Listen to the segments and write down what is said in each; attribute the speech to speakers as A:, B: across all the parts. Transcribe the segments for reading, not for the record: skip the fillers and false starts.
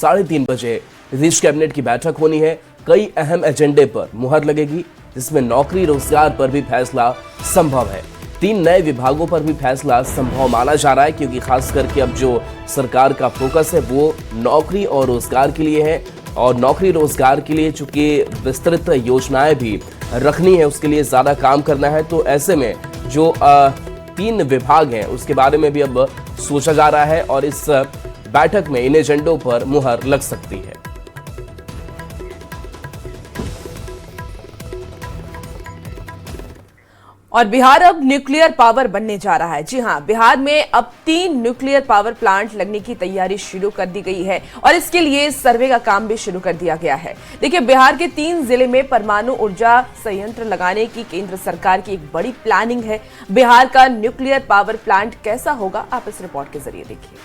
A: 3:30 बजे प्रदेश कैबिनेट की बैठक होनी है। कई अहम एजेंडे पर मुहर लगेगी, जिसमें नौकरी रोजगार पर भी फैसला संभव है। 3 नए विभागों पर भी फैसला संभव माना जा रहा है, क्योंकि खास करके अब जो सरकार का फोकस है वो नौकरी और रोजगार के लिए है। और नौकरी रोजगार के लिए चूंकि विस्तृत योजनाएं भी रखनी है, उसके लिए ज्यादा काम करना है। तो ऐसे में जो 3 विभाग हैं उसके बारे में भी अब सोचा जा रहा है और इस बैठक में इन एजेंडों पर मुहर लग सकती है।
B: और बिहार अब न्यूक्लियर पावर बनने जा रहा है। जी हां, बिहार में अब 3 न्यूक्लियर पावर प्लांट लगने की तैयारी शुरू कर दी गई है और इसके लिए सर्वे का काम भी शुरू कर दिया गया है। देखिए, बिहार के 3 जिले में परमाणु ऊर्जा संयंत्र लगाने की केंद्र सरकार की एक बड़ी प्लानिंग है। बिहार का न्यूक्लियर पावर प्लांट कैसा होगा, आप इस रिपोर्ट के जरिए देखिए।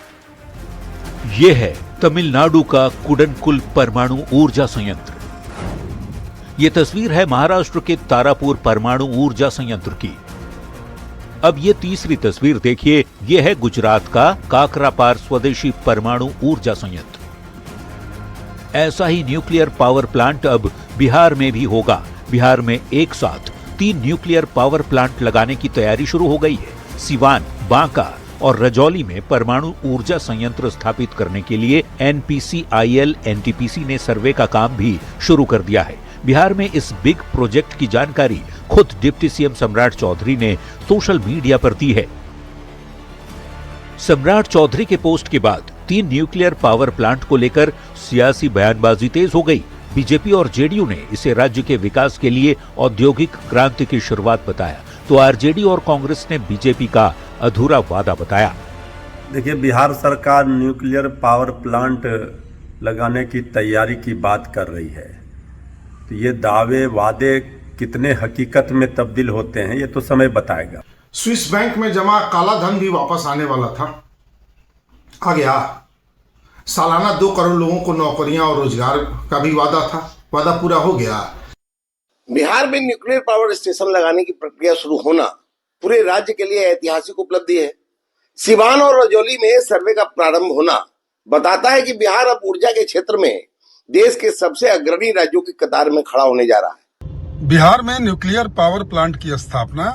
C: ये है तमिलनाडु का कुडनकुल परमाणु ऊर्जा संयंत्र। ये तस्वीर है महाराष्ट्र के तारापुर परमाणु ऊर्जा संयंत्र की। अब ये तीसरी तस्वीर देखिए, ये है गुजरात का काकरापार स्वदेशी परमाणु ऊर्जा संयंत्र। ऐसा ही न्यूक्लियर पावर प्लांट अब बिहार में भी होगा। बिहार में एक साथ 3 न्यूक्लियर पावर प्लांट लगाने की तैयारी शुरू हो गई है। सिवान, बांका और रजौली में परमाणु ऊर्जा संयंत्र स्थापित करने के लिए NPCIL NTPC ने सर्वे का काम भी शुरू कर दिया है। बिहार में इस बिग प्रोजेक्ट की जानकारी खुद डिप्टी सीएम सम्राट चौधरी ने सोशल मीडिया पर दी है। सम्राट चौधरी के पोस्ट के बाद 3 न्यूक्लियर पावर प्लांट को लेकर सियासी बयानबाजी तेज हो गई। बीजेपी और जेडीयू ने इसे राज्य के विकास के लिए औद्योगिक क्रांति की शुरुआत बताया, तो आरजेडी और कांग्रेस ने बीजेपी का अधूरा वादा बताया।
D: देखिए, बिहार सरकार न्यूक्लियर पावर प्लांट लगाने की तैयारी की बात कर रही है, तो ये दावे वादे कितने हकीकत में तब्दील होते हैं ये तो समय बताएगा।
E: स्विस बैंक में जमा काला धन भी वापस आने वाला था, आ गया। सालाना 2 करोड़ लोगों को नौकरियां और रोजगार का भी वादा था, वादा पूरा हो गया।
F: बिहार में न्यूक्लियर पावर स्टेशन लगाने की प्रक्रिया शुरू होना पूरे राज्य के लिए ऐतिहासिक उपलब्धि है। सिवान और रजौली में सर्वे का प्रारंभ होना बताता है कि बिहार अब ऊर्जा के क्षेत्र में देश के सबसे अग्रणी राज्यों की कतार में खड़ा होने जा रहा है।
E: बिहार में न्यूक्लियर पावर प्लांट की स्थापना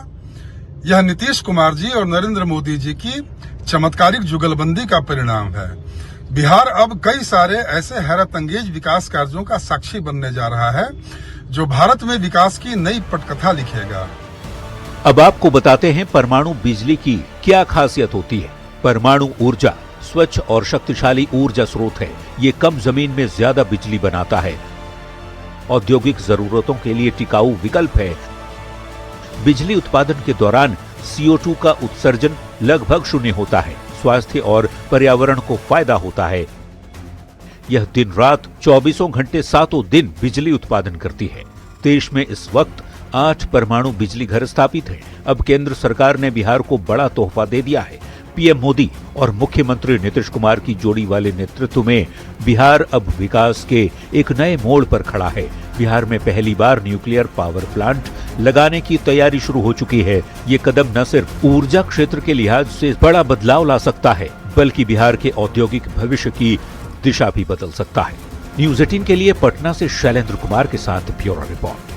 E: यह नीतीश कुमार जी और नरेंद्र मोदी जी की चमत्कारिक जुगलबंदी का परिणाम है। बिहार अब कई सारे ऐसे हैरत अंगेज विकास कार्यों का साक्षी बनने जा रहा है जो भारत में विकास की नई पटकथा लिखेगा।
C: अब आपको बताते हैं परमाणु बिजली की क्या खासियत होती है। परमाणु ऊर्जा स्वच्छ और शक्तिशाली ऊर्जा स्रोत है। ये कम जमीन में ज्यादा बिजली बनाता है। औद्योगिक जरूरतों के लिए टिकाऊ विकल्प है। बिजली उत्पादन के दौरान CO2 का उत्सर्जन लगभग शून्य होता है। स्वास्थ्य और पर्यावरण को फायदा होता है। यह दिन रात 24 घंटे 7 दिन बिजली उत्पादन करती है। देश में इस वक्त 8 परमाणु बिजली घर स्थापित हैं। अब केंद्र सरकार ने बिहार को बड़ा तोहफा दे दिया है। पीएम मोदी और मुख्यमंत्री नीतीश कुमार की जोड़ी वाले नेतृत्व में बिहार अब विकास के एक नए मोड़ पर खड़ा है। बिहार में पहली बार न्यूक्लियर पावर प्लांट लगाने की तैयारी शुरू हो चुकी है। ये कदम न सिर्फ ऊर्जा क्षेत्र के लिहाज से बड़ा बदलाव ला सकता है, बल्कि बिहार के औद्योगिक भविष्य की दिशा भी बदल सकता है। न्यूज़ 18 के लिए पटना से शैलेंद्र कुमार के साथ ब्यूरो रिपोर्ट।